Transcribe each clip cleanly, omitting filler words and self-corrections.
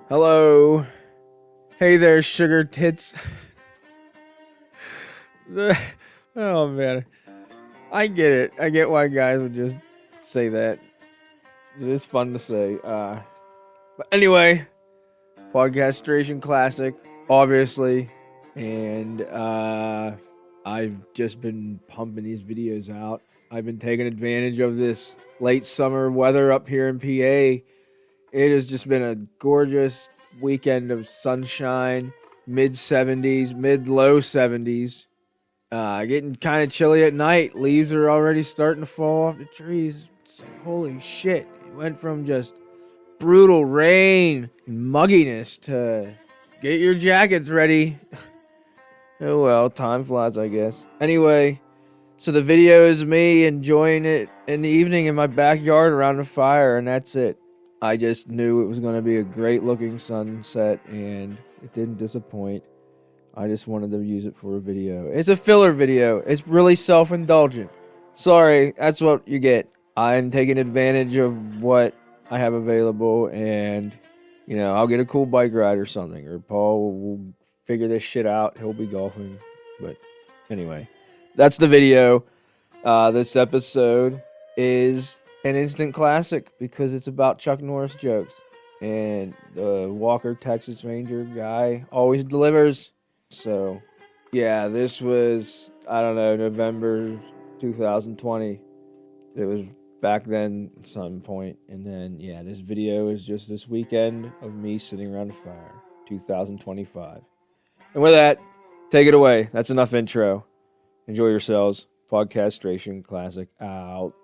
Hello. Hey there, sugar tits. Oh, man. I get it. I get why guys would just say that. It is fun to say. But anyway, Podcastration Classic, obviously. And I've just been pumping these videos out. I've been taking advantage of this late summer weather up here in PA. It has just been a gorgeous weekend of sunshine, mid-70s, mid-low 70s. Getting kind of chilly at night. Leaves are already starting to fall off the trees. It's like, holy shit. It went from just brutal rain and mugginess to get your jackets ready. Oh well, time flies, I guess. Anyway, so the video is me enjoying it in the evening in my backyard around the fire, and that's it. I just knew it was going to be a great looking sunset, and it didn't disappoint. I just wanted to use it for a video. It's a filler video. It's really self-indulgent. Sorry, that's what you get. I'm taking advantage of what I have available, and, you know, I'll get a cool bike ride or something, or Paul will figure this shit out. He'll be golfing. But anyway, that's the video. This episode is an instant classic because it's about Chuck Norris jokes. And the Walker, Texas Ranger guy always delivers. So, yeah, this was, I don't know, November 2020. It was back then at some point. And then, yeah, this video is just this weekend of me sitting around a fire. 2025. And with that, take it away. That's enough intro. Enjoy yourselves. Podcastration Classic out.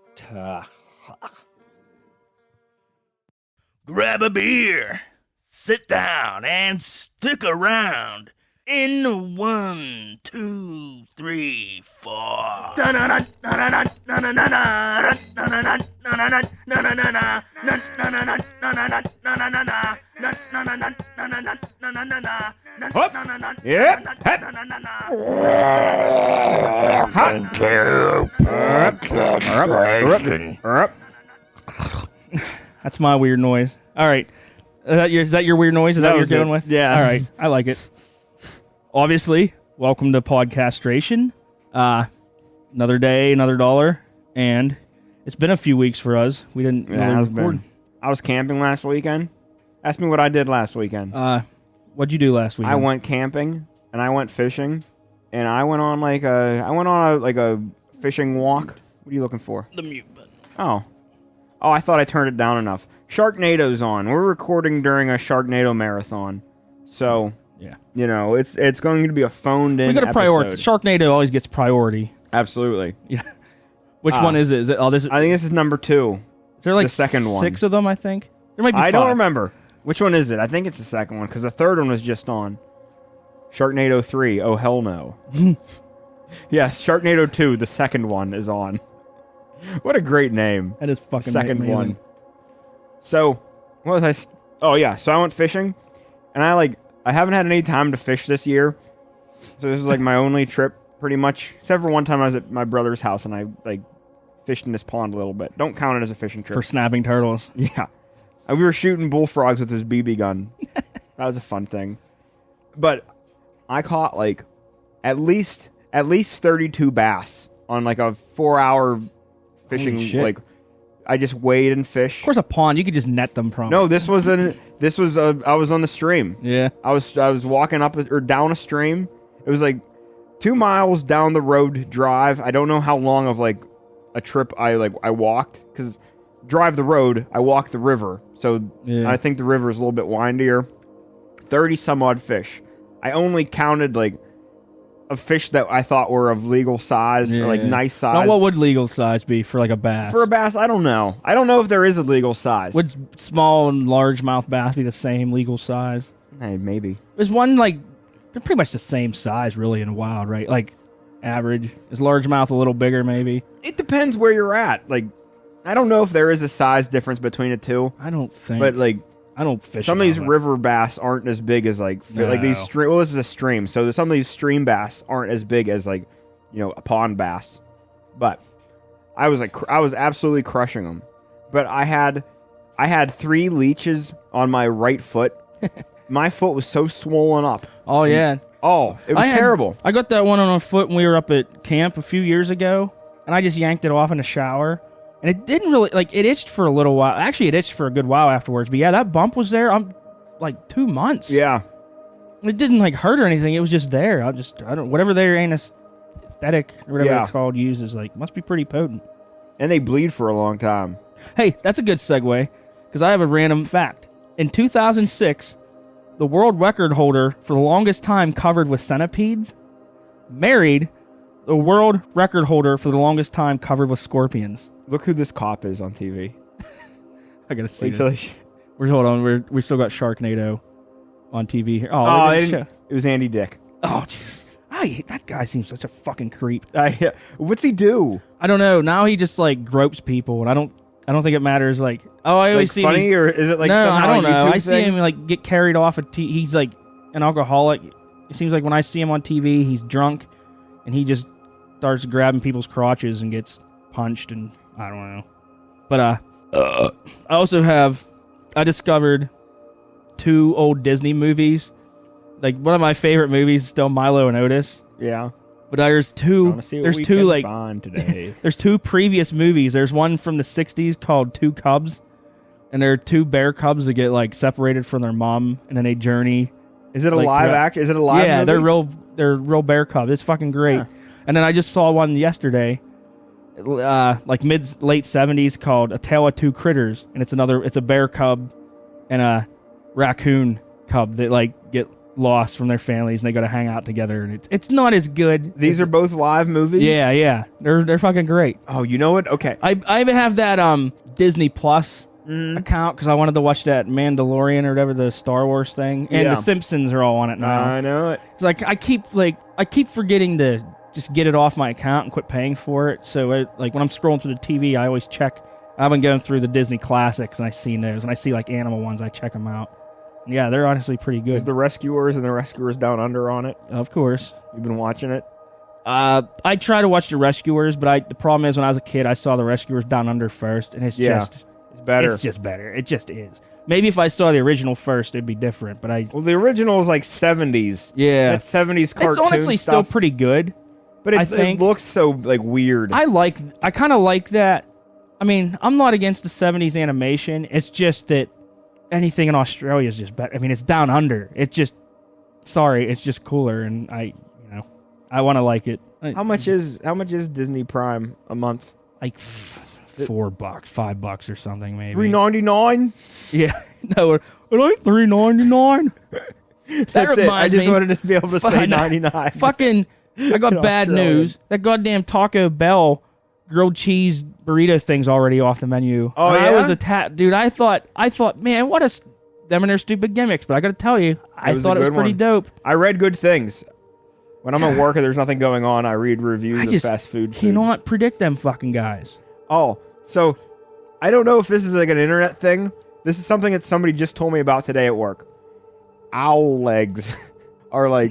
Grab a beer, sit down, and stick around. In 1, 2, 3, 4. Yep. That's my weird noise. All right. Is that your weird noise? Is that what you're going with? Yeah. All right. I like it. Obviously, welcome to Podcastration. Another day, another dollar. And it's been a few weeks for us. We didn't really record. I was camping last weekend. Ask me what I did last weekend. What'd you do last weekend? I went camping and I went fishing, and I went on a fishing walk. What are you looking for? The mute button. Oh, I thought I turned it down enough. Sharknado's on. We're recording during a Sharknado marathon, so yeah, you know it's going to be a phoned-in. We got a priority. Sharknado always gets priority. Absolutely. Yeah. Which one is it? Is it? Oh, this. I think this is number 2. Is there like the second one? 6 of them? I think there might be. 5. I don't remember. Which one is it? I think it's the second one, because the third one was just on. Sharknado 3, oh hell no. Yes, Sharknado 2, the second one, is on. What a great name. That is fucking second amazing. One. So, what was I... Oh yeah, so I went fishing, and I haven't had any time to fish this year. So this is like my only trip, pretty much. Except for one time I was at my brother's house, and I fished in this pond a little bit. Don't count it as a fishing trip. For snapping turtles. Yeah. And we were shooting bullfrogs with his BB gun. That was a fun thing. But I caught at least 32 bass on a 4-hour fishing. Holy shit. I just wade and fish. Of course, a pond you could just net them from. No, I was on the stream. Yeah. I was walking up or down a stream. It was 2 miles down the road drive. I don't know how long of a trip I walked, because drive the road, I walk the river. So yeah. I think the river is a little bit windier. 30 some odd fish. I only counted of fish that I thought were of legal size, or nice size. Now, what would legal size be for a bass? For a bass, I don't know. I don't know if there is a legal size. Would small and largemouth bass be the same legal size? Hey, maybe. Is one they're pretty much the same size really in the wild, right? Average. Is largemouth a little bigger maybe? It depends where you're at. I don't know if there is a size difference between the two. I don't think. But I don't fish. Some of these river bass aren't as big as these stream. Well, this is a stream, so some of these stream bass aren't as big as a pond bass. But I was absolutely crushing them. But I had 3 leeches on my right foot My foot was so swollen up. Oh yeah. Oh, it was terrible. I got that one on my foot when we were up at camp a few years ago, and I just yanked it off in the shower, and it didn't really it itched for a little while. Actually, it itched for a good while afterwards. But yeah, that bump was there. I'm like 2 months. Yeah. It didn't hurt or anything. It was just there. I don't whatever their anesthetic or whatever it's called uses must be pretty potent. And they bleed for a long time. Hey, that's a good segue because I have a random fact. In 2006, the world record holder for the longest time covered with centipedes married the world record holder for the longest time covered with scorpions. Look who this cop is on TV. I gotta see this. Hold on, we still got Sharknado on TV here. It was Andy Dick. Oh, that guy seems such a fucking creep. What's he do? I don't know. Now he just gropes people, and I don't think it matters. I always see funny, or is it no, somehow I don't know. YouTube I see thing? him get carried off he's an alcoholic. It seems like when I see him on TV, he's drunk, and he just starts grabbing people's crotches and gets punched, and I don't know. But I discovered 2 old Disney movies. One of my favorite movies is still Milo and Otis. Yeah. But there's two. There's two find today. There's 2 previous movies. There's one from the '60s called Two Cubs, and there are 2 bear cubs that get like separated from their mom, and then they journey. Is it a live action? Is it a live? Yeah, movie? they're real bear cubs. It's fucking great. Yeah. And then I just saw one yesterday, like late '70s, called A Tale of Two Critters, and it's a bear cub and a raccoon cub that get lost from their families and they got to hang out together, and it's not as good. These are both live movies? Yeah. They're fucking great. Oh, you know what? Okay. I have that Disney Plus account because I wanted to watch that Mandalorian or whatever, the Star Wars thing, and the Simpsons are all on it now. I know it. It's I keep forgetting to just get it off my account and quit paying for it. So when I'm scrolling through the TV, I always check. I've been going through the Disney classics and I see those, and I see animal ones. I check them out. Yeah, they're honestly pretty good. Is the Rescuers and the Rescuers Down Under on it? Of course. You've been watching it? I try to watch the Rescuers, but the problem is when I was a kid, I saw the Rescuers Down Under first, and it's better. It's just better. It just is. Maybe if I saw the original first, it'd be different. But the original is 70s. Yeah, that 70s cartoon. It's honestly still pretty good. But it looks so weird. I kind of like that. I mean, I'm not against the 70s animation. It's just that anything in Australia is just better. I mean, it's Down Under. It's just cooler, and I want to like it. How much is Disney Prime a month? Like $4, $5 or something, maybe. $3.99? Yeah, no, it ain't $3.99. That's it. I just wanted to be able to say 99. Fucking, I got bad news. That goddamn Taco Bell grilled cheese burrito thing's already off the menu. Oh, and yeah? I was dude. I thought, man, them and their stupid gimmicks. But I got to tell you, I thought it was pretty dope. I read good things. When I'm at work and there's nothing going on, I read reviews of fast food. Cannot predict them fucking guys. Oh, so I don't know if this is an internet thing. This is something that somebody just told me about today at work. Owl legs are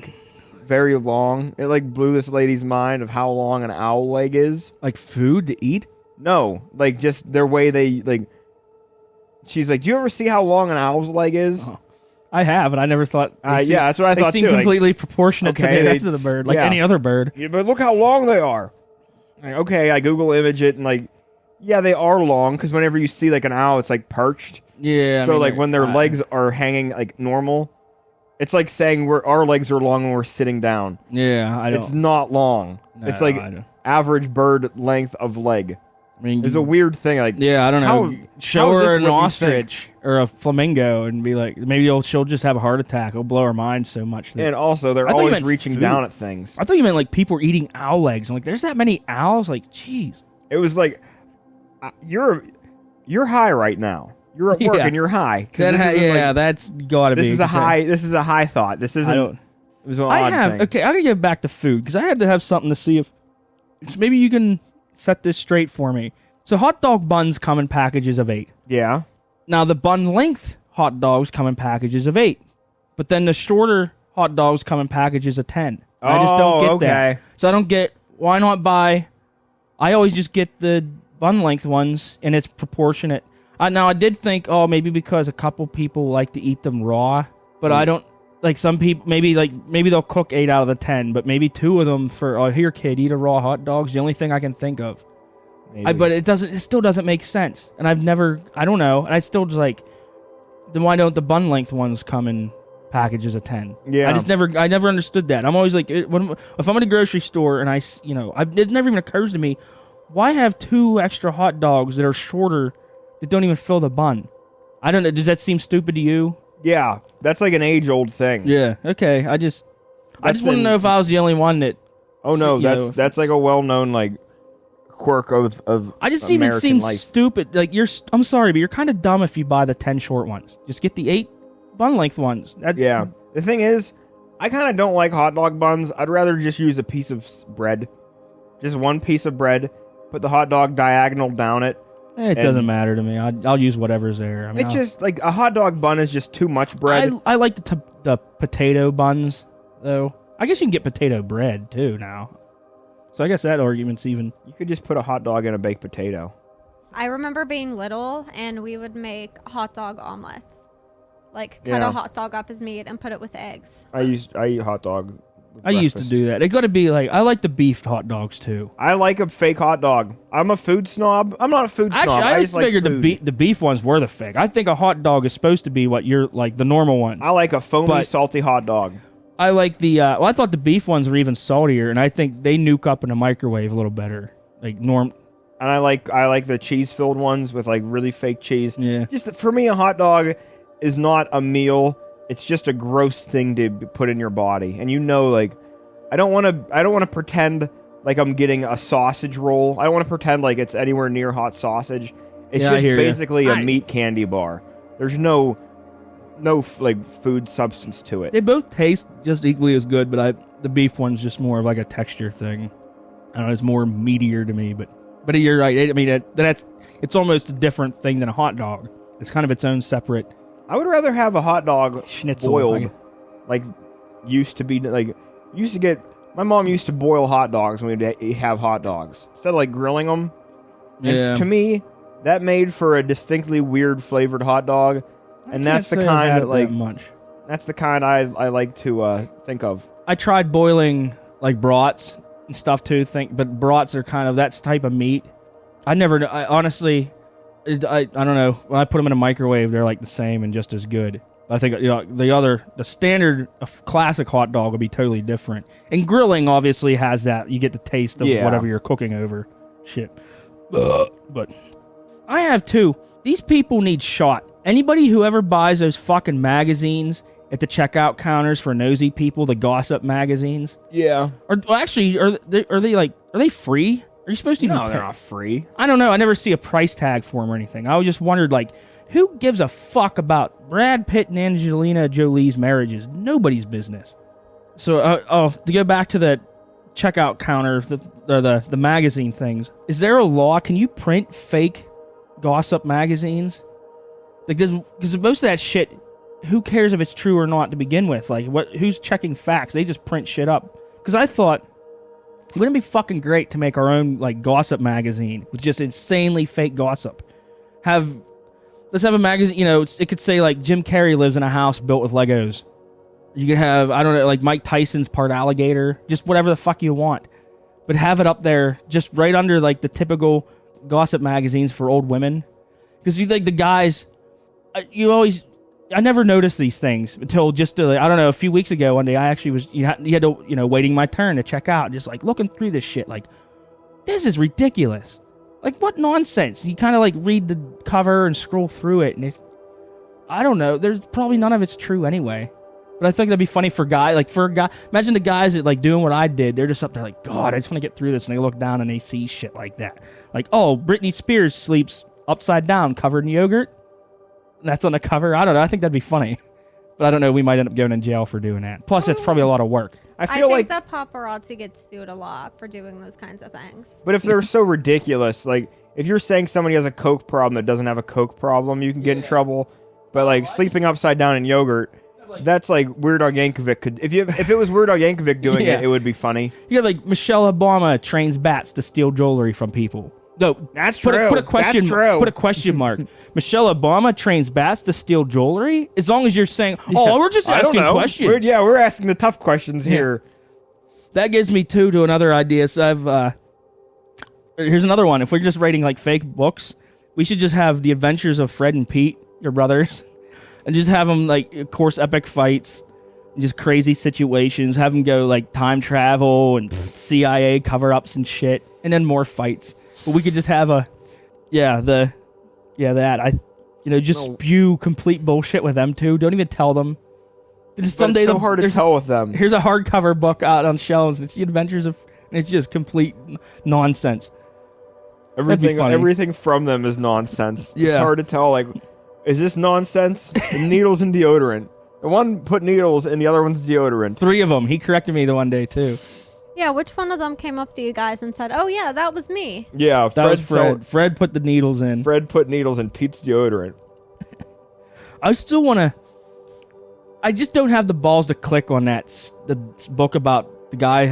very long. It blew this lady's mind of how long an owl leg is. Like food to eat? No, just their way they She's like, do you ever see how long an owl's leg is? Oh, I have, and I never thought. Yeah, that's what I thought too. They seem completely proportionate to the rest of the bird, any other bird. Yeah, but look how long they are. Okay, I Google image it, and yeah, they are long because whenever you see an owl, it's perched. Yeah. So when their legs are hanging normal, it's like saying our legs are long when we're sitting down. Yeah, It's not long. No, it's average bird length of leg. I mean, it's a weird thing. Yeah, I don't know. Show her an ostrich or a flamingo and be like, maybe she'll just have a heart attack. It'll blow her mind so much. And also, they're always reaching down at things. I thought you meant people were eating owl legs. I'm like, there's that many owls? Jeez. It was you're high right now. You're at work and you're high. That's gotta be. This is a high thought. This isn't. It was an odd thing. Okay, I gotta get back to food because I had to have something to see if maybe you can set this straight for me. So hot dog buns come in packages of 8. Yeah. Now the bun length hot dogs come in packages of 8, but then the shorter hot dogs come in packages of 10. I just don't get that. So I don't get why not buy. I always just get the bun length ones, and it's proportionate. Now I did think, maybe because a couple people like to eat them raw, But I don't like some people. Maybe they'll cook 8 out of the 10, but maybe 2 of them for here, kid, eat a raw hot dog's the only thing I can think of. But it still doesn't make sense, and I don't know, and I still just like. Then why don't the bun length ones come in packages of 10? Yeah, I never understood that. I'm always like, if I'm at a grocery store and it never even occurs to me, why have 2 extra hot dogs that are shorter that don't even fill the bun? I don't know. Does that seem stupid to you? Yeah, that's like an age-old thing. Yeah. Okay. I just want to know if I was the only one that. Oh no, that's like a well-known like quirk of I just American even seem life. stupid. Like I'm sorry, but you're kind of dumb if you buy the 10 short ones. Just get the 8 bun length ones. Yeah. The thing is, I kind of don't like hot dog buns. I'd rather just use a piece of bread, just one piece of bread. Put the hot dog diagonal down it. It doesn't matter to me. I'll use whatever's there. I mean, it's just like a hot dog bun is just too much bread. I like the potato buns though. I guess you can get potato bread too now. So I guess that argument's even. You could just put a hot dog in a baked potato. I remember being little, and we would make hot dog omelets. Like, cut a hot dog up as meat and put it with eggs. I eat hot dog. I used to do that. It got to be like, I like the beefed hot dogs too. I like a fake hot dog. I'm a food snob. I'm not a food snob. Actually, I just figured like the beef ones were the fake. I think a hot dog is supposed to be what you're like the normal ones. I like a foamy, salty hot dog. I like the. I thought the beef ones were even saltier, and I think they nuke up in a microwave a little better, like norm. And I like the cheese filled ones with like really fake cheese. Yeah. Just for me, a hot dog is not a meal. It's just a gross thing to put in your body, and like. I don't want to pretend like I'm getting a sausage roll. I don't want to pretend like it's anywhere near hot sausage. It's just basically a meat candy bar. There's no like food substance to it. They both taste just equally as good, but the beef one's just more of like a texture thing. I don't know, it's more meatier to me, but you're right. I mean, it's almost a different thing than a hot dog. It's kind of its own separate. I would rather have a hot dog schnitzel boiled, like used to be like. My mom used to boil hot dogs when we'd have hot dogs instead of like grilling them. And to me, that made for a distinctly weird flavored hot dog, and that's the kind that's the kind I like to think of. I tried boiling like brats and stuff too. But brats are kind of that type of meat. I honestly, I don't know. When I put them in a microwave, they're like the same and just as good. I think the standard classic hot dog would be totally different. And grilling obviously has that. You get the taste of whatever you're cooking over. Shit. But I have 2. These people need shot. Anybody who ever buys those fucking magazines at the checkout counters for nosy people, the gossip magazines. Yeah. Actually, are they free? Are you supposed to even No, pay? they're not free. I don't know. I never see a price tag for them or anything. I just wondered, like, who gives a fuck about Brad Pitt and Angelina Jolie's marriages? Nobody's business. So, to go back to the checkout counter, the magazine things, is there a law? Can you print fake gossip magazines? Like, because most of that shit, who cares if it's true or not to begin with? Like, who's checking facts? They just print shit up. Because I thought, wouldn't it be fucking great to make our own, like, gossip magazine with just insanely fake gossip? Let's have a magazine, it could say, like, Jim Carrey lives in a house built with Legos. You could have, I don't know, like, Mike Tyson's part alligator. Just whatever the fuck you want. But have it up there, just right under, like, the typical gossip magazines for old women. Because you think the guys, I never noticed these things until just, I don't know, a few weeks ago one day, I actually was, you had to, waiting my turn to check out, just, like, looking through this shit, like, this is ridiculous. Like, what nonsense? You kind of, like, read the cover and scroll through it, and I don't know. There's probably none of it's true anyway. But I think that'd be funny for a guy. Imagine the guys that, like, doing what I did. They're just up there like, God, I just want to get through this. And they look down and they see shit like that. Like, oh, Britney Spears sleeps upside down covered in yogurt. And that's on the cover. I don't know. I think that'd be funny. But I don't know. We might end up going in jail for doing that. Plus, it's probably a lot of work. I think the paparazzi gets sued a lot for doing those kinds of things. But if they're so ridiculous, like, if you're saying somebody has a Coke problem that doesn't have a Coke problem, you can get in trouble. But, like, sleeping upside down in yogurt, that's like Weird Al Yankovic could... If it was Weird Al Yankovic doing it would be funny. You got, like, Michelle Obama trains bats to steal jewelry from people. No, That's put true. Put a question. That's true. Put a question mark. Michelle Obama trains bats to steal jewelry. As long as you're saying, "Oh, we're just I don't asking know. questions." We're asking the tough questions here. That gives me to another idea. So here's another one. If we're just writing like fake books, we should just have the adventures of Fred and Pete, your brothers, and just have them like, of course, epic fights, and just crazy situations. Have them go like time travel and CIA cover-ups and shit, and then more fights. But we could just have just spew complete bullshit with them too. Don't even tell them. Just someday it's so hard to tell with them. Here's a hardcover book out on shelves. It's the adventures of, and it's just complete nonsense. Everything from them is nonsense. Yeah. It's hard to tell, like, is this nonsense? Needles and deodorant. The one put needles and the other one's deodorant. 3 of them. He corrected me the one day too. Yeah, which one of them came up to you guys and said, "Oh yeah, that was me"? Yeah, That was Fred. Fred put the needles in. Fred put needles in Pete's deodorant. I still want to. I just don't have the balls to click on the book about the guy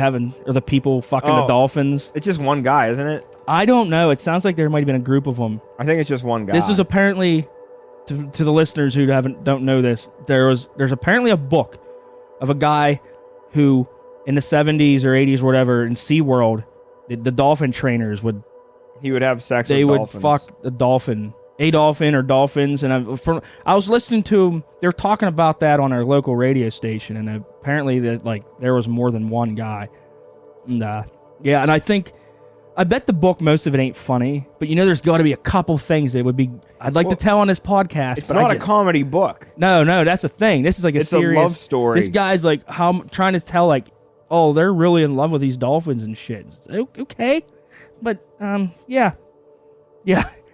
or the people fucking the dolphins. It's just one guy, isn't it? I don't know. It sounds like there might have been a group of them. I think it's just one guy. This is apparently, to the listeners who don't know this, there's apparently a book of a guy who, in the 70s or 80s or whatever, in SeaWorld, the dolphin trainers would have sex they with would dolphins. fuck a dolphin or dolphins, and I was listening to, they were talking about that on our local radio station, and apparently that there was more than one guy. And and I bet the book, most of it ain't funny, but there's got to be a couple things that would be I'd like to tell on this podcast. It's but not a comedy book. No, that's the thing. This is like It's serious a love story. This guy's like trying to tell oh, they're really in love with these dolphins and shit. Okay, but yeah.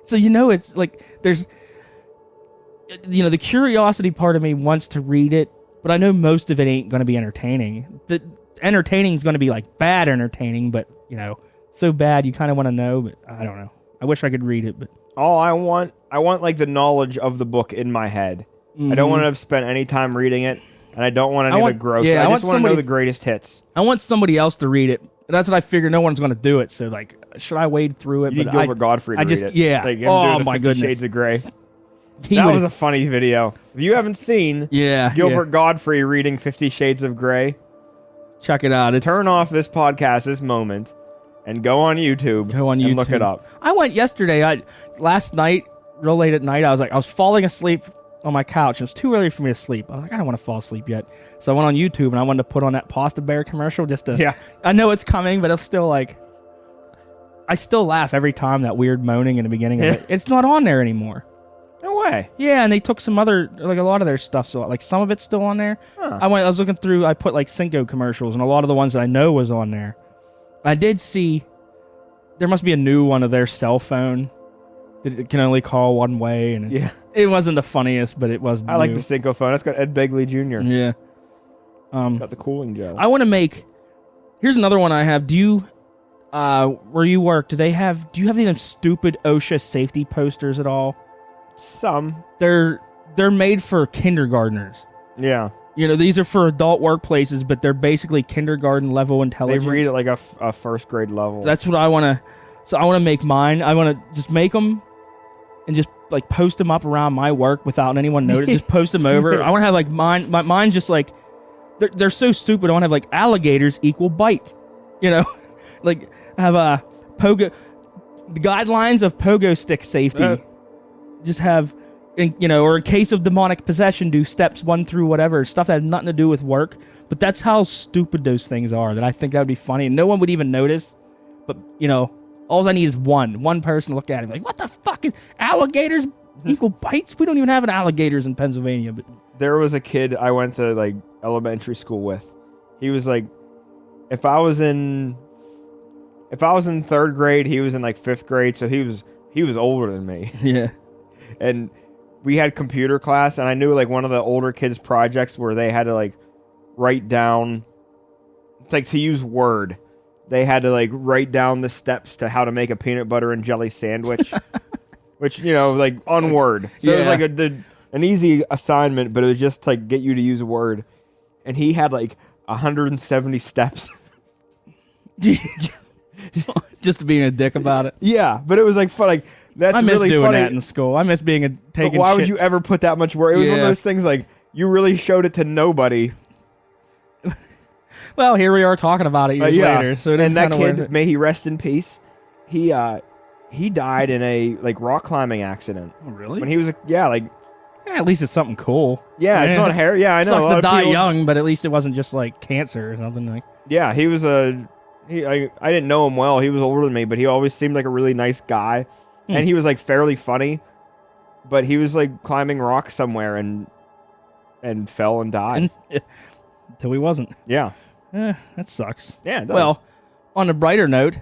So it's like there's the curiosity part of me wants to read it, but I know most of it ain't going to be entertaining. The entertaining is going to be like bad entertaining, but so bad you kind of want to know. But I don't know. I wish I could read it, but All I want like the knowledge of the book in my head. I don't want to have spent any time reading it, and I don't want any of the growth. yeah, I I just want to know the greatest hits. I want somebody else to read it. That's what I figure. No one's going to do it. So should I wade through it? You need Gilbert Gottfried to read it. Yeah. Like him Oh doing the my 50 goodness. Shades of Grey. He That would- was a funny video. If you haven't seen Gilbert Godfrey reading 50 Shades of Grey, check it out. turn off this podcast this moment and go on YouTube. And look it up. I went yesterday. Last night, real late at night, I was falling asleep on my couch. It was too early for me to sleep. I was like, I don't want to fall asleep yet. So I went on YouTube and I wanted to put on that Pasta Bear commercial just to. Yeah. I know it's coming, but it's still I still laugh every time that weird moaning in the beginning of it. It's not on there anymore. No way. Yeah, and they took some other, a lot of their stuff, so some of it's still on there. Huh. I was looking through, I put Cinco commercials, and a lot of the ones that I know was on there. I did see, there must be a new one of their cell phone that it can only call one way, and Yeah. it wasn't the funniest, but it was I like new. the Cinco phone. It's got Ed Begley Jr. Yeah. Got the cooling gel. I want to make, here's another one I have. Do you, where you work, do you have any stupid OSHA safety posters at all? Some. They're made for kindergartners. Yeah. These are for adult workplaces, but they're basically kindergarten level They intelligence. read at like a first grade level. That's what I want to. So I want to make mine. I want to just make them and just post them up around my work without anyone noticing. Just post them over. I want to have mine. Mine's just they're so stupid. I want to have alligators equal bite. Have a pogo. The guidelines of pogo stick safety. Just have, or in case of demonic possession, do steps 1 through whatever, stuff that had nothing to do with work. But that's how stupid those things are, that I think that would be funny. And no one would even notice. But, all I need is one person to look at it like, what the fuck is alligators equal bites? We don't even have an alligators in Pennsylvania. But there was a kid I went to elementary school with. He was if I was in 3rd grade, he was in 5th grade, so he was older than me. Yeah. And we had computer class, and I knew one of the older kids' projects where they had to write down, it's to use Word. They had to write down the steps to how to make a peanut butter and jelly sandwich, which on Word. So it was an easy assignment, but it was just to get you to use Word. And he had 170 steps. Just being a dick about it. Yeah, but it was like fun. Like that's I miss really doing funny. that in school. I miss being a taking. But why would shit. you ever put that much work? It was one of Yeah. those things like you really showed it to nobody. Well, here we are talking about it years Yeah. later. So it is And that kind of worth kid, it. may he rest in peace. He died in a like rock climbing accident Oh, really? when he was like At least it's something cool. it's not hair. Yeah, I know. a Sucks lot to of die people- young, but at least it wasn't just like cancer or something like. Yeah, he was I didn't know him well. He was older than me, but he always seemed like a really nice guy, and he was like fairly funny. But he was like climbing rocks somewhere and fell and died. Until he wasn't. Yeah, That sucks. yeah. It does. Well, on a brighter note,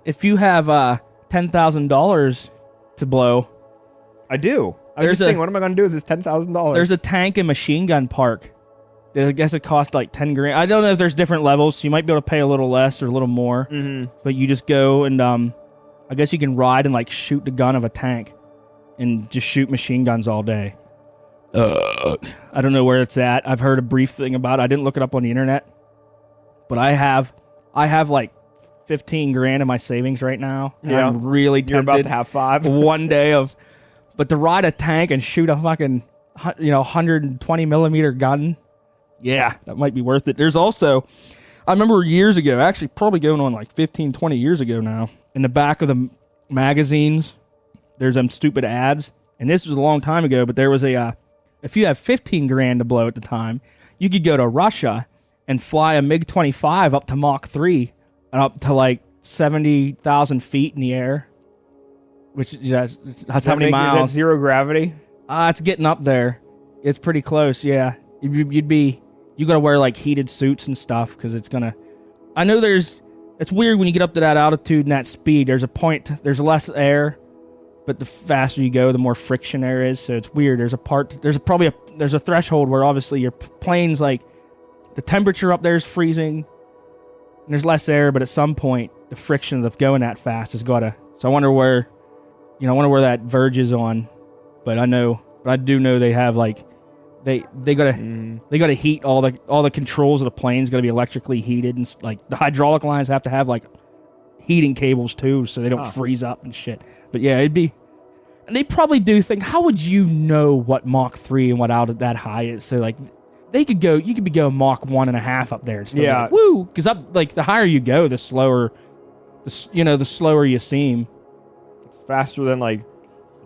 if you have $10,000 to blow, I do. I was There's just a- thinking, what am I going to do with this $10,000? there's a tank and machine gun park. I guess it costs like 10 grand. I don't know if there's different levels, so you might be able to pay a little less or a little more. Mm-hmm. But you just go and I guess you can ride and like shoot the gun of a tank and just shoot machine guns all day. I don't know where it's at. I've heard a brief thing about it. I didn't look it up on the internet, but I have like 15 grand in my savings right now. And Yeah. I'm really tempted. You're about to have 5. one day of, but to ride a tank and shoot a fucking 120 millimeter gun, yeah, that might be worth it. There's also, I remember years ago, actually probably going on like 15, 20 years ago now, in the back of the magazines, there's them stupid ads, and this was a long time ago, but there was a, if you have 15 grand to blow at the time, you could go to Russia and fly a MiG-25 up to Mach 3 and up to like 70,000 feet in the air, which that's how many Is that miles. zero gravity? It's getting up there. It's pretty close, yeah. You got to wear like heated suits and stuff because it's going to, I know it's weird when you get up to that altitude and that speed. There's a point, there's less air, but the faster you go, the more friction there is. So it's weird. There's a threshold where obviously your plane's like, the temperature up there is freezing and there's less air, but at some point the friction of going that fast has got to, so I wonder where that verges on, but I do know they have like, they gotta heat all the controls of the plane's gotta be electrically heated, and like the hydraulic lines have to have like heating cables too, so they don't freeze up and shit. But yeah, and they probably do think, how would you know what Mach 3 and what out at that high is? So like you could be going Mach 1.5 up there and still Yeah. like, woo, because up like the higher you go, the slower you seem. It's faster than the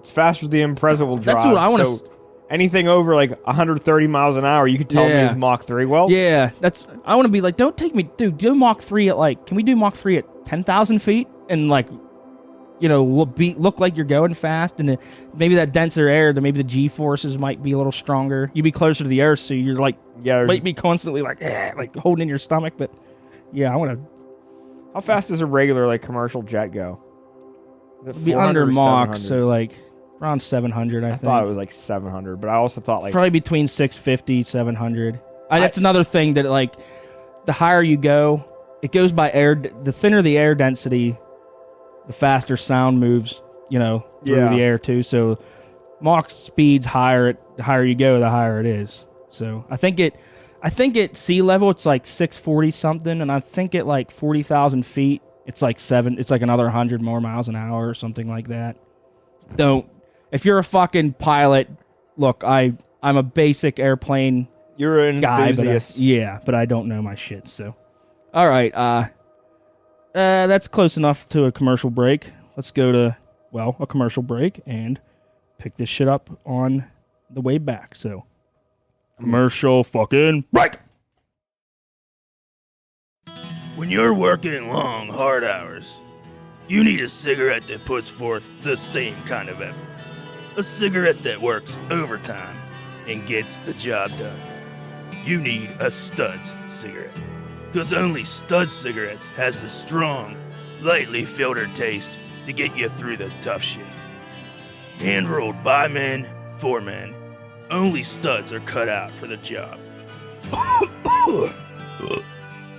Impreza will drive. That's what I want to. So anything over like 130 miles an hour, you could tell me Yeah. is Mach 3. Well, Yeah, I want to be like, don't take me, dude. Do Mach 3 at like, can we do Mach 3 at 10,000 feet and like, look like you're going fast, and then maybe that denser air, maybe the G forces might be a little stronger. You'd be closer to the earth, so you're like, might be constantly like holding in your stomach. But yeah, I want to how fast does a regular like commercial jet go? Is it be 400 under or Mach, 700? so like around 700. I I think thought it was like 700, but I also thought like probably between 650, 700. That's another thing that like the higher you go, it goes by air. The thinner the air density, the faster sound moves, through Yeah. the air too. So Mach speed's higher. The higher you go, the higher it is. So I think at sea level it's like 640 something, and I think at like 40,000 feet it's like another 100 more miles an hour or something like that. If you're a fucking pilot, look, I'm a basic airplane you're an guy, enthusiast. but I don't know my shit. So, all right, that's close enough to a commercial break. Let's go to a commercial break and pick this shit up on the way back. So, commercial fucking break. When you're working long, hard hours, you need a cigarette that puts forth the same kind of effort. A cigarette that works overtime and gets the job done. You need a Studs cigarette. Because only Studs cigarettes has the strong, lightly filtered taste to get you through the tough shift. Hand rolled by men, for men, only Studs are cut out for the job.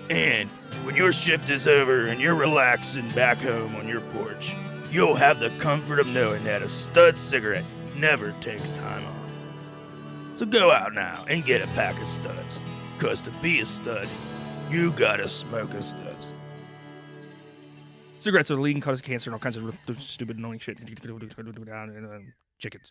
And when your shift is over and you're relaxing back home on your porch, you'll have the comfort of knowing that a Stud cigarette never takes time off. So go out now and get a pack of Studs. 'Cause to be a stud, you gotta smoke a Studs. Cigarettes are the leading cause of cancer and all kinds of stupid, annoying shit. Chickens.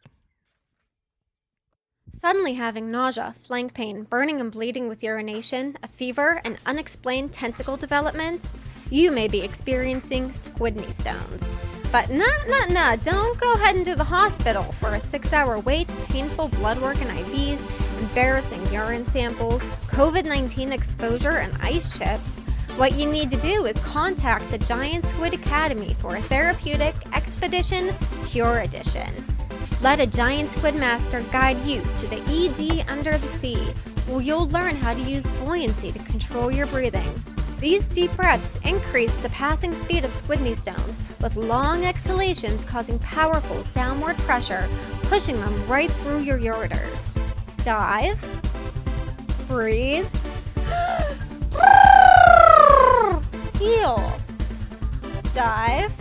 Suddenly having nausea, flank pain, burning and bleeding with urination, a fever, and unexplained tentacle development? You may be experiencing squidney stones. But nah, don't go heading to the hospital for a 6-hour wait, painful blood work and IVs, embarrassing urine samples, COVID-19 exposure, and ice chips. What you need to do is contact the Giant Squid Academy for a therapeutic expedition Pure Edition. Let a Giant Squid Master guide you to the ED under the sea, where you'll learn how to use buoyancy to control your breathing. These deep breaths increase the passing speed of squidney stones, with long exhalations causing powerful downward pressure, pushing them right through your ureters. Dive. Breathe. Heel. Dive.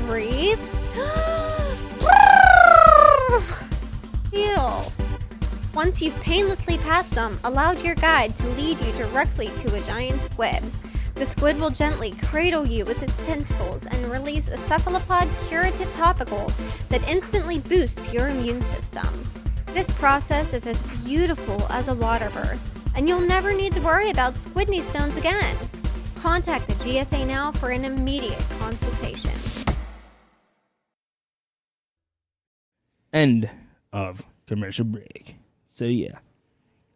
Breathe. Heel. Once you've painlessly passed them, allow your guide to lead you directly to a giant squid. The squid will gently cradle you with its tentacles and release a cephalopod curative topical that instantly boosts your immune system. This process is as beautiful as a water birth, and you'll never need to worry about squidney stones again. Contact the GSA now for an immediate consultation. End of commercial break. So yeah.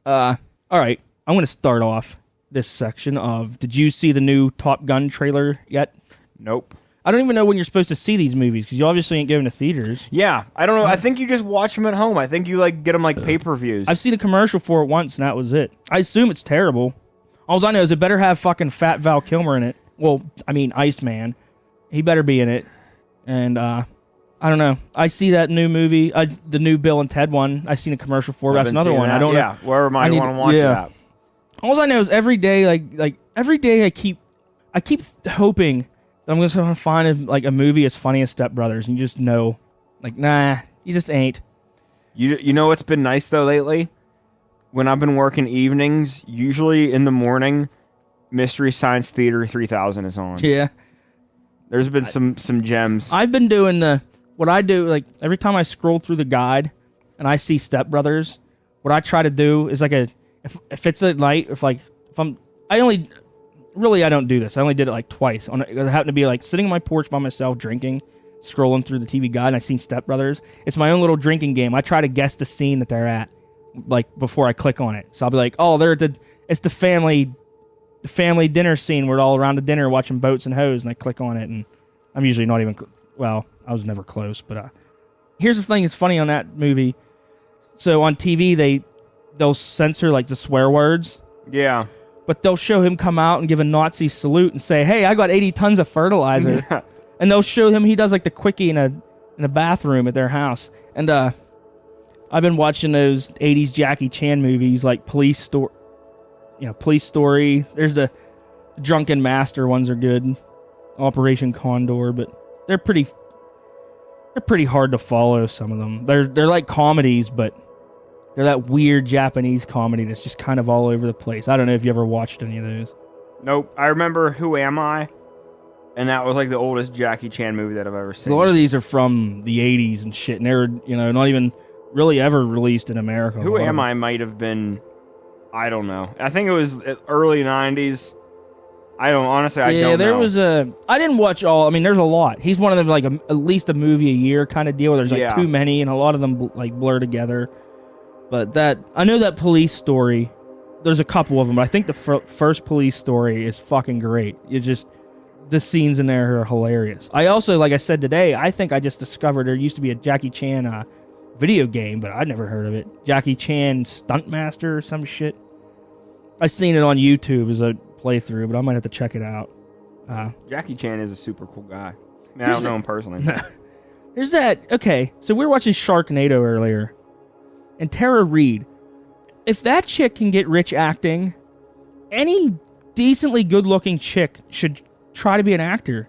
All right. I'm going to start off this section of, did you see the new Top Gun trailer yet? Nope. I don't even know when you're supposed to see these movies, because you obviously ain't going to theaters. Yeah, I don't know. I think you just watch them at home. I think you get them like pay-per-views. I've seen a commercial for it once, and that was it. I assume it's terrible. All I know is it better have fucking fat Val Kilmer in it. Well, I mean, Iceman. He better be in it. And, I don't know. I see that new movie, the new Bill and Ted one. I seen a commercial for it. That's another one. That. I don't know. Yeah, where am I want to watch that? All I know is every day, like every day, I keep hoping that I'm going to find a movie as funny as Step Brothers, and you just know, nah, you just ain't. You know what's been nice though lately? When I've been working evenings, usually in the morning, Mystery Science Theater 3000 is on. Yeah, there's been some gems. I've been doing what I do, every time I scroll through the guide and I see Step Brothers, what I try to do is if it's at night, I don't do this. I only did it twice. I happened to be sitting on my porch by myself drinking, scrolling through the TV guide, and I seen Step Brothers. It's my own little drinking game. I try to guess the scene that they're at, before I click on it. So I'll be like, oh, it's the family dinner scene where we're all around the dinner watching Boats and Hoes, and I click on it, and I'm usually not even, I was never close, but here's the thing that's funny on that movie. So on TV, they'll censor the swear words. Yeah. But they'll show him come out and give a Nazi salute and say, hey, I got 80 tons of fertilizer. Yeah. And they'll show him, he does the quickie in a bathroom at their house. And I've been watching those 80s Jackie Chan movies Police Story. There's the Drunken Master ones are good. Operation Condor, but they're pretty hard to follow, some of them. They're like comedies, but they're that weird Japanese comedy that's just kind of all over the place. I don't know if you ever watched any of those. Nope. I remember Who Am I? And that was the oldest Jackie Chan movie that I've ever seen. A lot of these are from the 80s and shit, and they're, not even really ever released in America. Who Am I might have been, I don't know. I think it was early 90s. I don't know. Yeah, there was I didn't watch all. I mean, there's a lot. He's one of them, at least a movie a year kind of deal. There's too many, and a lot of them blur together. But I know that Police Story, there's a couple of them, but I think the first Police Story is fucking great. The scenes in there are hilarious. I also, like I said today, I think I just discovered there used to be a Jackie Chan video game, but I'd never heard of it. Jackie Chan Stuntmaster or some shit. I seen it on YouTube as a playthrough, but I might have to check it out. Jackie Chan is a super cool guy. I don't know him personally. There's that. Okay, so we were watching Sharknado earlier, and Tara Reid. If that chick can get rich acting, any decently good-looking chick should try to be an actor.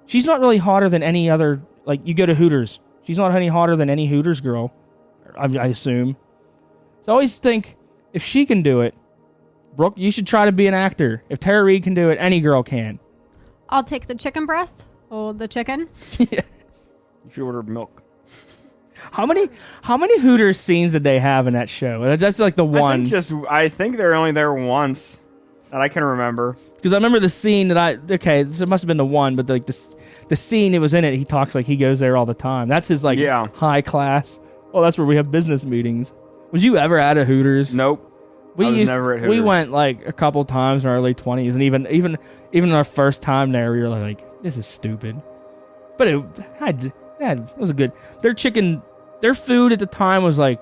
She's not really hotter than any other. You go to Hooters, she's not any hotter than any Hooters girl. I assume. So I always think if she can do it, Brooke, you should try to be an actor. If Tara Reid can do it, any girl can. I'll take the chicken breast. Hold the chicken. You should order milk. How many Hooters scenes did they have in that show? That's like the one. I think they're only there once that I can remember. Because I remember the scene so it must have been the one, but like the scene it was in it, he talks like he goes there all the time. That's his high class. Oh, that's where we have business meetings. Was you ever at a Hooters? Nope. I was never at Hooters. We went like a couple times in our early 20s, and even in our first time there, we were like, this is stupid. But it was a good. Their food at the time was like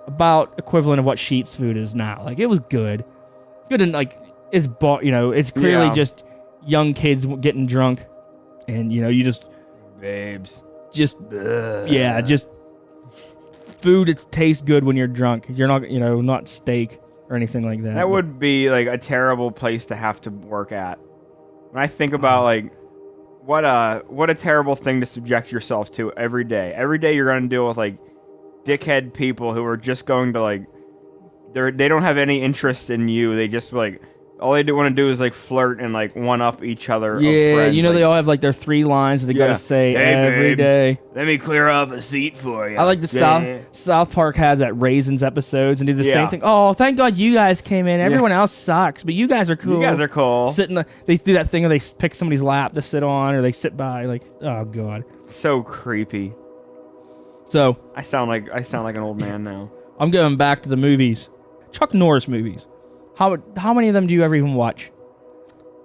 about equivalent of what Sheetz food is now. Like it was good, and like it's clearly just young kids getting drunk, and you just babes, just food that tastes good when you're drunk. You're not not steak or anything like that. That would be like a terrible place to have to work at. When I think about like what a terrible thing to subject yourself to every day. Every day you're going to deal with like dickhead people who are just going to like they don't have any interest in you. They just like all they want to do is like flirt and like one up each other. Yeah, friends. like, they all have like their 3 lines that they gotta say every day. Let me clear off a seat for you. I like the South Park has that Raisins episodes and do the same thing. Oh, thank God you guys came in. Everyone else sucks, but you guys are cool. You guys are cool. They do that thing where they pick somebody's lap to sit on, or they sit by. Like, oh God, so creepy. So I sound like an old man now. I'm going back to the movies, Chuck Norris movies. How many of them do you ever even watch?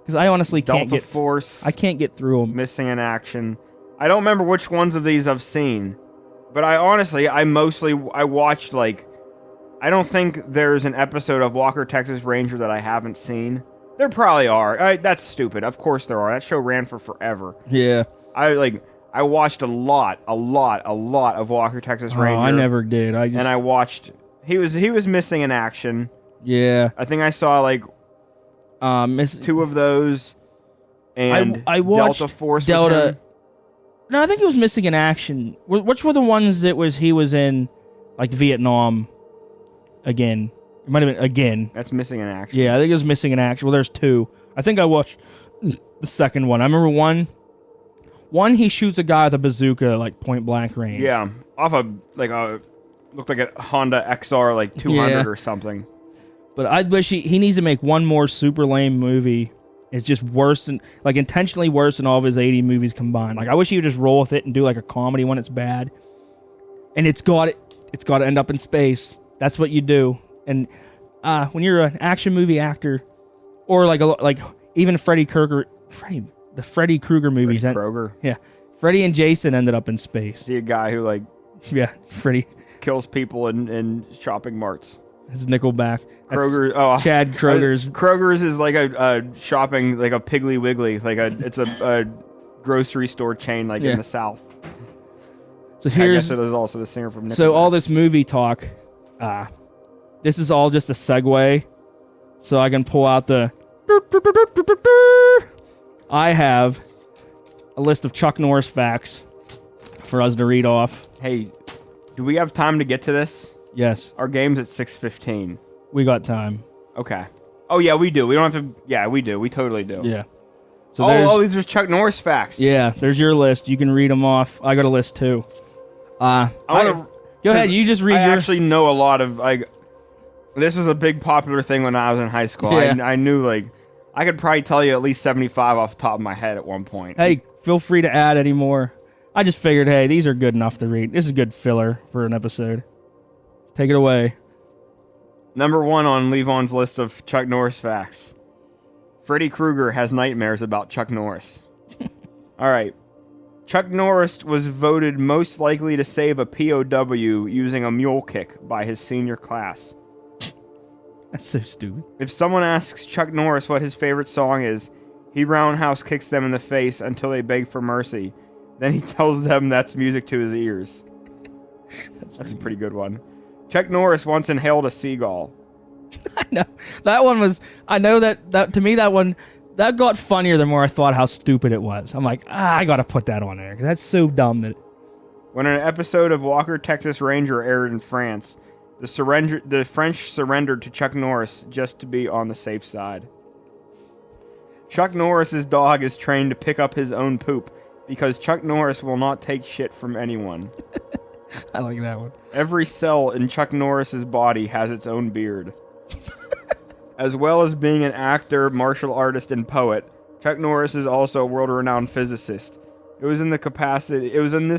Because I honestly can't Delta Force. I can't get through them. Missing in Action. I don't remember which ones of these I've seen, but I watched like. I don't think there's an episode of Walker Texas Ranger that I haven't seen. There probably are. That's stupid. Of course there are. That show ran for forever. Yeah. I watched a lot of Walker Texas Ranger. I never did. And I watched. He was Missing in Action. Yeah, I think I saw like 2 of those, and I watched Delta Force. No, I think he was Missing in Action. Which were the ones that he was in, like Vietnam? Again, it might have been again. That's Missing in Action. Yeah, I think it was Missing in Action. Well, there's 2. I think I watched the second one. I remember one. He shoots a guy with a bazooka, like point blank range. Yeah, off looked like a Honda XR like 200 or something. But I wish he needs to make one more super lame movie. It's just worse than, like, intentionally worse than all of his 80 movies combined. Like, I wish he would just roll with it and do like a comedy when it's bad. And it's got to end up in space. That's what you do. And when you're an action movie actor, or like even Freddy Krueger movies. Freddy Krueger. Yeah, Freddy and Jason ended up in space. See a guy who Freddy kills people in shopping marts. It's Nickelback. Kroger. Chad Kroger's. Kroger's is like a shopping, like a Piggly Wiggly. It's a grocery store chain in the South. So I guess it is also the singer from Nickelback. So all this movie talk, this is all just a segue. So I can pull out the. I have a list of Chuck Norris facts for us to read off. Hey, do we have time to get to this? Yes. Our game's at 6:15. We got time. Okay. Oh, yeah, we do. We don't have to... Yeah, we do. We totally do. Yeah. So these are Chuck Norris facts. Yeah, there's your list. You can read them off. I got a list, too. Go ahead. You just read I actually know a lot of... this was a big popular thing when I was in high school. Yeah. I knew, I could probably tell you at least 75 off the top of my head at one point. Hey, feel free to add any more. I just figured, hey, these are good enough to read. This is good filler for an episode. Take it away. Number 1 on Levon's list of Chuck Norris facts. Freddy Krueger has nightmares about Chuck Norris. All right. Chuck Norris was voted most likely to save a POW using a mule kick by his senior class. That's so stupid. If someone asks Chuck Norris what his favorite song is, he roundhouse kicks them in the face until they beg for mercy. Then he tells them that's music to his ears. That's a pretty good one. Chuck Norris once inhaled a seagull. I know. That one was... I know that to me, that one... That got funnier the more I thought how stupid it was. I'm like, I gotta put that on there. That's so dumb that... When an episode of Walker Texas Ranger aired in France, the French surrendered to Chuck Norris just to be on the safe side. Chuck Norris's dog is trained to pick up his own poop because Chuck Norris will not take shit from anyone. I like that one. Every cell in Chuck Norris's body has its own beard. As well as being an actor, martial artist, and poet, Chuck Norris is also a world-renowned physicist. It was in this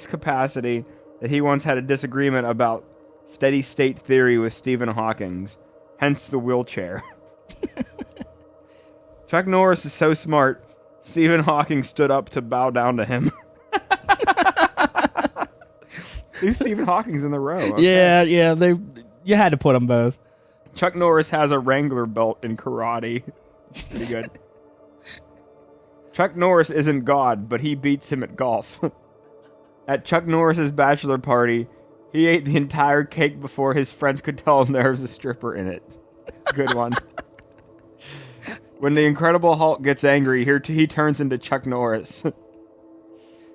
capacity that he once had a disagreement about steady-state theory with Stephen Hawking, hence the wheelchair. Chuck Norris is so smart, Stephen Hawking stood up to bow down to him. Two Stephen Hawkings in the row. Okay. Yeah, you had to put them both. Chuck Norris has a Wrangler belt in karate. Pretty good. Chuck Norris isn't God, but he beats him at golf. At Chuck Norris's bachelor party, he ate the entire cake before his friends could tell him there was a stripper in it. Good one. When the Incredible Hulk gets angry, he turns into Chuck Norris.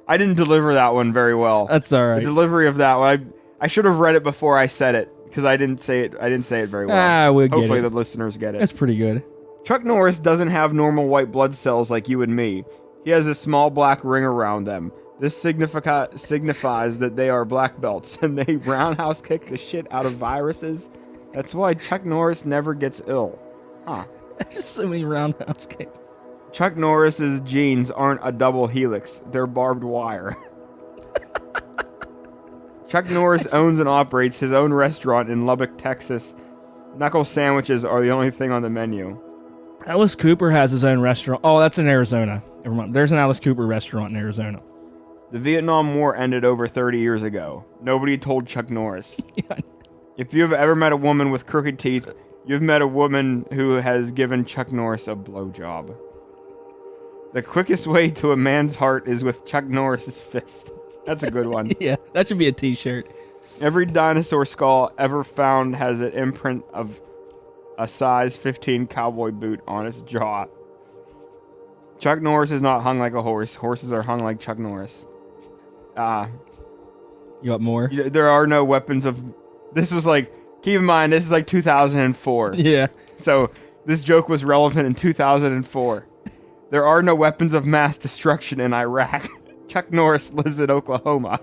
I didn't deliver that one very well. That's all right. The delivery of that one, I should have read it before I said it because I didn't say it very well. We'll get Hopefully it. the listeners get it. That's pretty good. Chuck Norris doesn't have normal white blood cells like you and me. He has a small black ring around them. This signifies that they are black belts and they roundhouse kick the shit out of viruses. That's why Chuck Norris never gets ill. Huh. Just so many roundhouse kicks. Chuck Norris's genes aren't a double helix. They're barbed wire. Chuck Norris owns and operates his own restaurant in Lubbock, Texas. Knuckle sandwiches are the only thing on the menu. Alice Cooper has his own restaurant. Oh, that's in Arizona. Never mind. There's an Alice Cooper restaurant in Arizona. The Vietnam War ended over 30 years ago. Nobody told Chuck Norris. Yeah. If you've ever met a woman with crooked teeth, you've met a woman who has given Chuck Norris a blowjob. The quickest way to a man's heart is with Chuck Norris's fist. That's a good one. Yeah, that should be a t-shirt. Every dinosaur skull ever found has an imprint of a size 15 cowboy boot on its jaw. Chuck Norris is not hung like a horse. Horses are hung like Chuck Norris. You want more? There are no weapons of... This was like... Keep in mind, this is like 2004. Yeah. So, this joke was relevant in 2004. There are no weapons of mass destruction in Iraq. Chuck Norris lives in Oklahoma.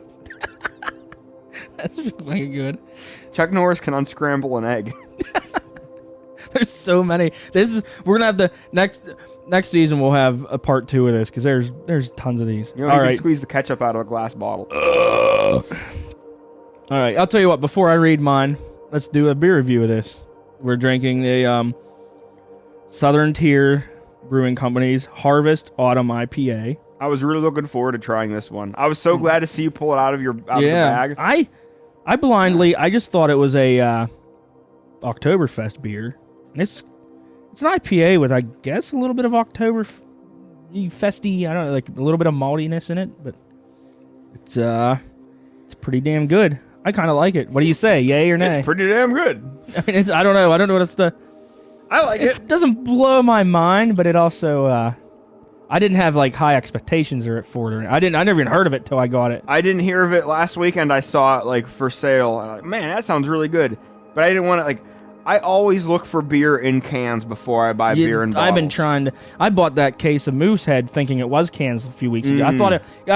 That's fucking good. Chuck Norris can unscramble an egg. There's so many. We're gonna have the next season. We'll have a part 2 of this because there's tons of these. You know, All you right. can squeeze the ketchup out of a glass bottle. All right. I'll tell you what. Before I read mine, let's do a beer review of this. We're drinking the Southern Tier Brewing Company's Harvest Autumn IPA. I was really looking forward to trying this one. I was so glad to see you pull it out of the bag. I blindly, I just thought it was a Oktoberfest beer. And it's an IPA with, I guess, a little bit of Oktoberfesty, I don't know, like a little bit of maltiness in it, but it's pretty damn good. I kind of like it. What do you say, yay or nay? It's pretty damn good. I mean, I don't know what it's the... I like it. It doesn't blow my mind, but it also... I didn't have like high expectations for it. I never even heard of it till I got it. I didn't hear of it last weekend. I saw it like for sale. And I'm like, man, that sounds really good. But I didn't want to like. I always look for beer in cans before I buy beer in bottles. I've been trying to. I bought that case of Moosehead thinking it was cans a few weeks ago. I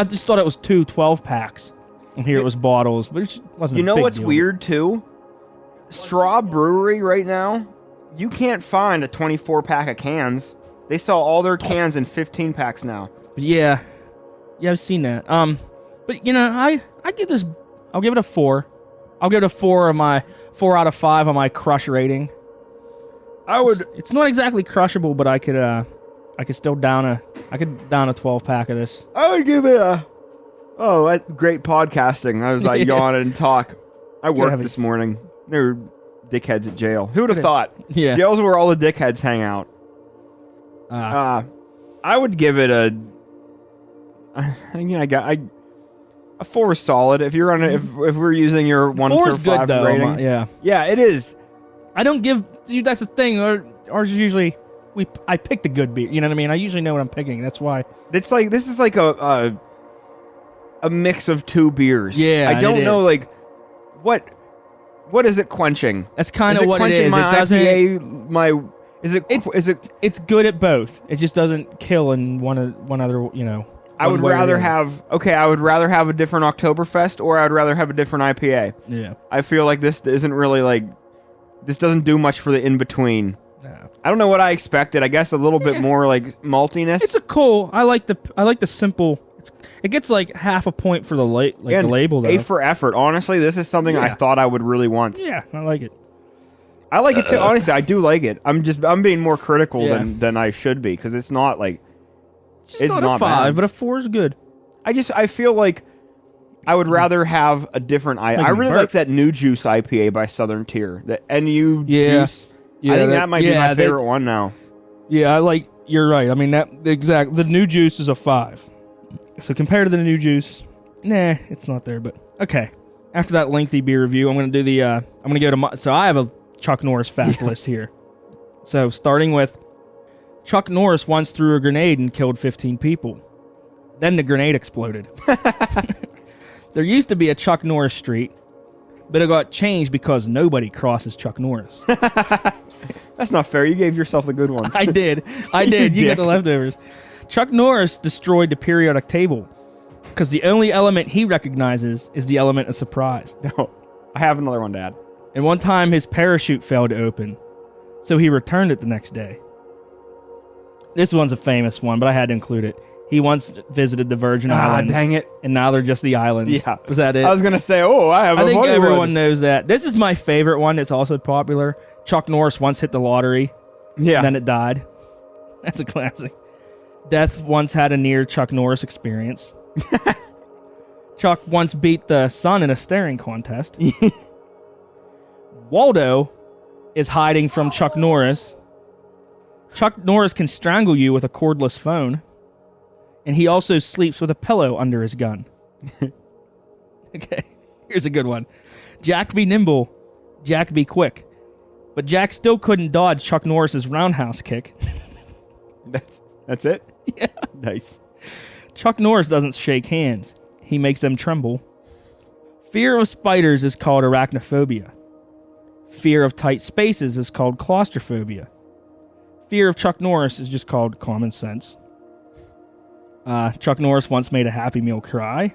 just thought it was 2 12-packs, and here it was bottles, but it wasn't. You know a big what's deal. weird too? Straw Brewery right now, you can't find a 24-pack of cans. They sell all their cans in 15 packs now. Yeah, I've seen that. But you know, I give this. I'll give it a 4. I'll give it a 4 out of 5 on my crush rating. It's not exactly crushable, but I could still down a 12-pack of this. I would give it a. Oh, that's great podcasting. I was like yawning and talk. I worked this morning. There were dickheads at jail. Who would have thought? Yeah. Jail's where all the dickheads hang out. I would give it a. A 4 is solid. If you're on if we're using your 1 4 through is good 5 though. rating, Yeah, it is. I don't give. Dude, that's the thing. Ours usually I pick the good beer. You know what I mean? I usually know what I'm picking. That's why. It's like this is like a mix of 2 beers. Yeah, I don't it know is. like what is it quenching? That's kind of what it quenching is. My It doesn't. IPA, It's good at both. It just doesn't kill in one other, you know. I would rather have a different Oktoberfest, or I would rather have a different IPA. Yeah. I feel like this isn't really like, this doesn't do much for the in between. No. I don't know what I expected. I guess a little bit more like maltiness. It's a cool. I like the simple. It gets like half a point for the the label though. A for effort. Honestly, this is something I thought I would really want. Yeah, I like it. I like it too. Honestly, I do like it. I'm being more critical than I should be, because it's not like it's not a 5, bad. but a 4 is good. I feel like I would rather have a different I really like that New Juice IPA by Southern Tier. The NU Juice. Yeah, I think that might be my favorite one now. Yeah, you're right. I mean the New Juice is a 5. So compared to the New Juice, nah, it's not there, but okay. After that lengthy beer review, I'm going to do so I have a Chuck Norris fact list here. So starting with Chuck Norris once threw a grenade and killed 15 people. Then the grenade exploded. There used to be a Chuck Norris street, but it got changed because nobody crosses Chuck Norris. That's not fair. You gave yourself the good ones. I did. You got the leftovers. Chuck Norris destroyed the periodic table because the only element he recognizes is the element of surprise. No, I have another one, Dad. And one time his parachute failed to open, so he returned it the next day. This one's a famous one, but I had to include it. He once visited the Virgin Islands. Dang it. And now they're just the islands. Yeah. Was that it? I was going to say, I think funny everyone one. knows that. This is my favorite one. It's also popular. Chuck Norris once hit the lottery. Yeah. And then it died. That's a classic. Death once had a near Chuck Norris experience. Chuck once beat the sun in a staring contest. Waldo is hiding from Chuck Norris. Chuck Norris can strangle you with a cordless phone. And he also sleeps with a pillow under his gun. Okay, here's a good one. Jack be nimble, Jack be quick. But Jack still couldn't dodge Chuck Norris's roundhouse kick. That's it? Yeah. Nice. Chuck Norris doesn't shake hands. He makes them tremble. Fear of spiders is called arachnophobia. Fear of tight spaces is called claustrophobia. Fear of Chuck Norris is just called common sense. Chuck Norris once made a Happy Meal cry.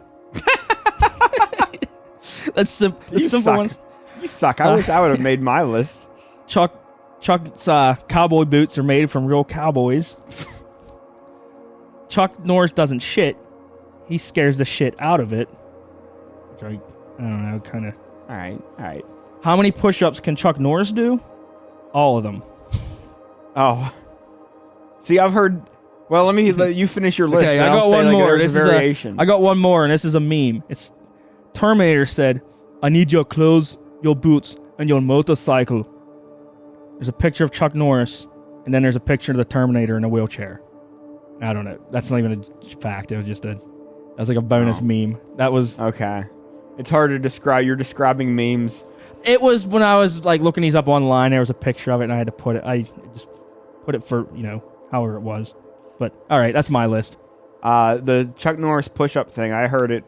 That's simple ones. You suck. I wish I would have made my list. Chuck's cowboy boots are made from real cowboys. Chuck Norris doesn't shit. He scares the shit out of it. Which I don't know, kind of. All right. How many push-ups can Chuck Norris do? All of them. Oh. See, I've heard... Well, let you finish your list. Okay, I got one more. This is a variation. I got one more, and this is a meme. It's Terminator said, "I need your clothes, your boots, and your motorcycle." There's a picture of Chuck Norris, and then there's a picture of the Terminator in a wheelchair. I don't know. That's not even a fact. It was just that was like a bonus meme. That was okay. It's hard to describe. You're describing memes. It was when I was like looking these up online. There was a picture of it, and I had to put it. I just put it for however it was. But all right, that's my list. The Chuck Norris push-up thing. I heard it.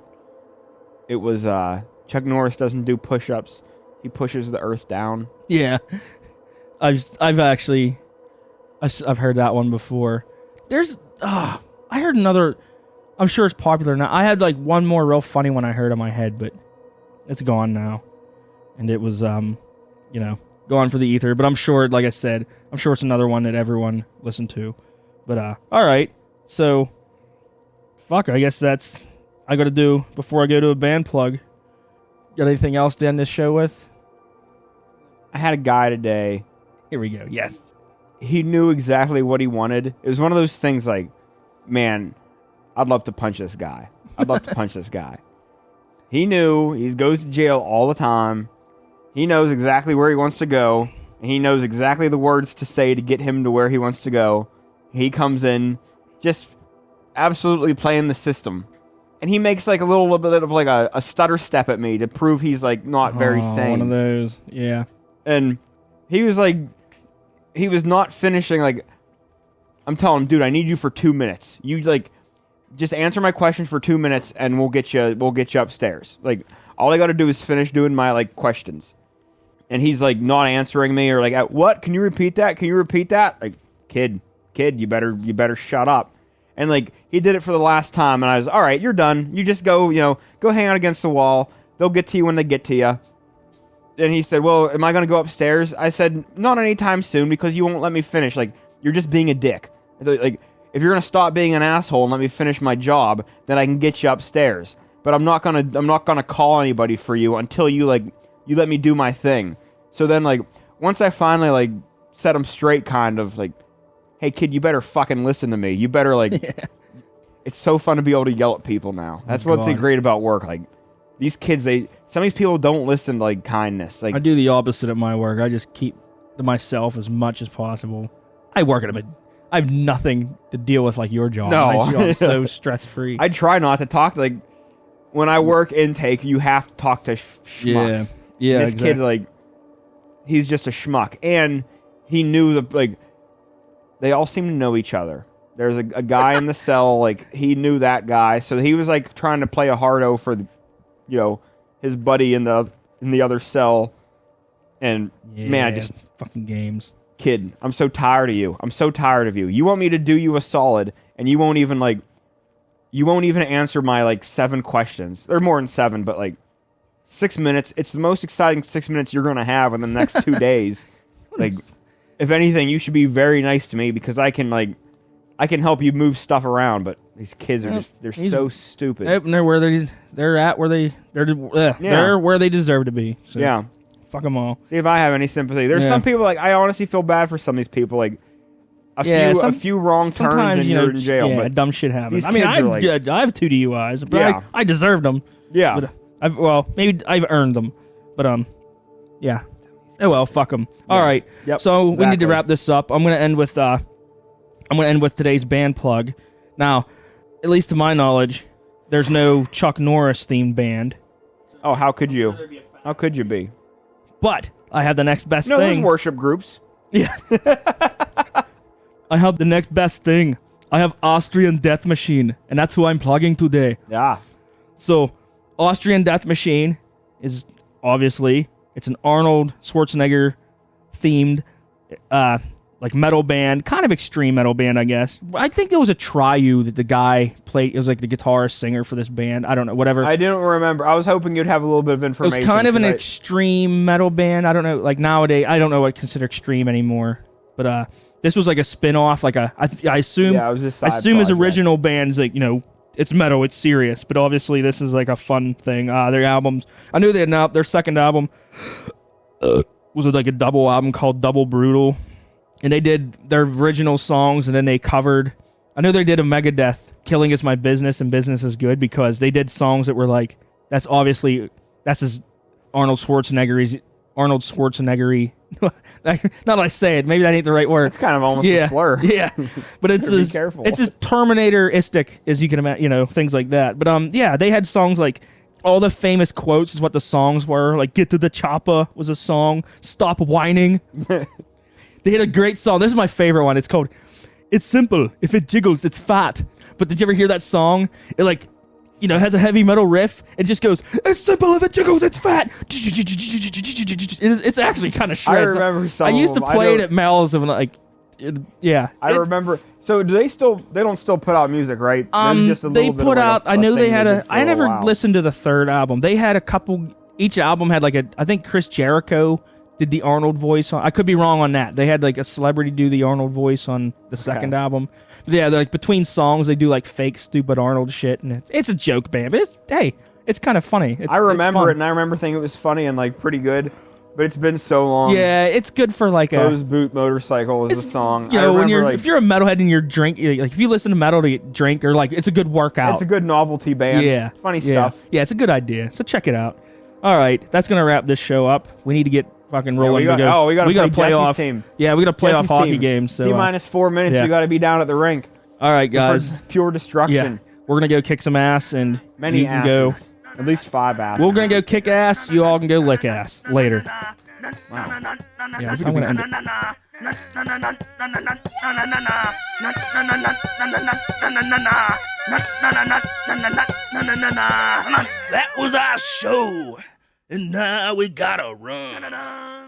It was Chuck Norris doesn't do push-ups. He pushes the earth down. Yeah, I've heard that one before. I heard another. I'm sure it's popular now. I had like one more real funny one I heard in my head, but it's gone now. And it was gone for the ether. But I'm sure, like I said, I'm sure it's another one that everyone listened to. But, all right. So, I guess that's I got to do before I go to a band plug. Got anything else to end this show with? I had a guy today. Here we go. Yes. He knew exactly what he wanted. It was one of those things like, man, I'd love to punch this guy. He knew. He goes to jail all the time. He knows exactly where he wants to go. And he knows exactly the words to say to get him to where he wants to go. He comes in just absolutely playing the system. And he makes like a little bit of like a stutter step at me to prove he's like not very sane. One of those, yeah. And he was not finishing. Like, I'm telling him, dude, I need you for 2 minutes. You like just answer my questions for 2 minutes, and we'll get you upstairs. Like, all I got to do is finish doing my like questions. and he's like not answering me or like, what? Can you repeat that? Can you repeat that? Like, kid, you better shut up. And like he did it for the last time, and I was all right. You're done. You just go, go hang out against the wall. They'll get to you when they get to you. And he said, well, am I going to go upstairs? I said, not anytime soon because you won't let me finish. Like, you're just being a dick. Like, if you're going to stop being an asshole and let me finish my job, then I can get you upstairs. But I'm not going to call anybody for you until you let me do my thing. So then, like, once I finally, like, set him straight, kind of, like, hey, kid, you better fucking listen to me. You better, like, It's so fun to be able to yell at people now. That's what's great about work. Like, these kids, some of these people don't listen to, like, kindness. Like, I do the opposite at my work. I just keep to myself as much as possible. I work at I have nothing to deal with like your job. No. My job's so stress-free. I try not to talk. Like, when I work intake, you have to talk to schmucks. Yeah, this kid, like, he's just a schmuck. And he knew they all seem to know each other. There's a guy in the cell, like, he knew that guy. So he was, like, trying to play a hardo for, his buddy in the other cell. And, man, I just... Fucking games. Kid, I'm so tired of you. I'm so tired of you. You want me to do you a solid, and you won't even answer my, like, 7 questions. Or more than 7, but, like, 6 minutes. It's the most exciting 6 minutes you're going to have in the next 2 days. Like, if anything, you should be very nice to me because I can help you move stuff around, but these kids are they're so stupid. They're where they're where they deserve to be. So. Yeah. Fuck them all. See if I have any sympathy. There's some people, like, I honestly feel bad for some of these people. Like, a few wrong turns and you're in jail. Yeah, but dumb shit happens. I mean, I have 2 DUIs, but I deserved them. Yeah. But maybe I've earned them. But, yeah. Oh, well, fuck them. Yeah. All right. Yep, so we need to wrap this up. I'm going to end with today's band plug. Now, at least to my knowledge, there's no Chuck Norris themed band. Oh, how could you? How could you be? But I have the next best No, thing. there's worship groups. Yeah. I have the next best thing. I have Austrian Death Machine, and that's who I'm plugging today. Yeah. So, Austrian Death Machine is obviously, it's an Arnold Schwarzenegger themed like metal band, kind of extreme metal band, I guess. I think there was a Triu that the guy played. It was like the guitarist singer for this band. I don't know, whatever. I didn't remember. I was hoping you'd have a little bit of information. It was kind of an extreme metal band. I don't know, like nowadays, I don't know what consider extreme anymore. But this was like a spin-off, like I assume. Yeah, it was a side I assume his project. original band's like, it's metal, it's serious. But obviously, this is like a fun thing. Their albums, I knew they had their second album was like a double album called Double Brutal. And they did their original songs, and then they covered... I know they did a Megadeth, Killing Is My Business, and Business Is Good, because they did songs that were like... That's his Arnold Schwarzenegger... Not that I say it, maybe that ain't the right word. It's kind of almost a slur. Yeah, but it's Be as careful. it's as Terminator-istic as you can imagine, things like that. But they had songs like... All the famous quotes is what the songs were. Like, Get to the Chopper was a song. Stop Whining. They had a great song. This is my favorite one. It's called It's Simple. If it jiggles, it's fat. But did you ever hear that song? It has a heavy metal riff. It just goes, it's simple. If it jiggles, it's fat. It's actually kind of shreds. I remember some I used to of them. play it at Mel's and I remember. So do they don't still put out music, right? Just a they little bit put of out, a I know thing they had did for I never while. listened to the third album. They had a couple, each album had I think Chris Jericho did the Arnold voice on. I could be wrong on that. They had like a celebrity do the Arnold voice on the second album. But yeah, like between songs they do like fake stupid Arnold shit, and it's a joke band. But it's kind of funny. I remember it, and I remember thinking it was funny and like pretty good. But it's been so long. Yeah, it's good for like Hose Boot Motorcycle is the song. If you're a metalhead and you're like if you listen to metal to drink, or like it's a good workout. It's a good novelty band. Yeah, funny stuff. Yeah, it's a good idea. So check it out. All right, that's gonna wrap this show up. We need to get fucking rolling. we gotta play off. Jesse's team. Yeah, we gotta play off Jesse's hockey team. games. So T-4 minutes. yeah. We got to be down at the rink. all right, guys. For pure destruction. Yeah, we're gonna go kick some ass, and Many you can go. asses. At least 5 asses. We're gonna go kick ass. You all can go lick ass later. Yeah, I'm gonna end it. That was our show. and now we gotta run.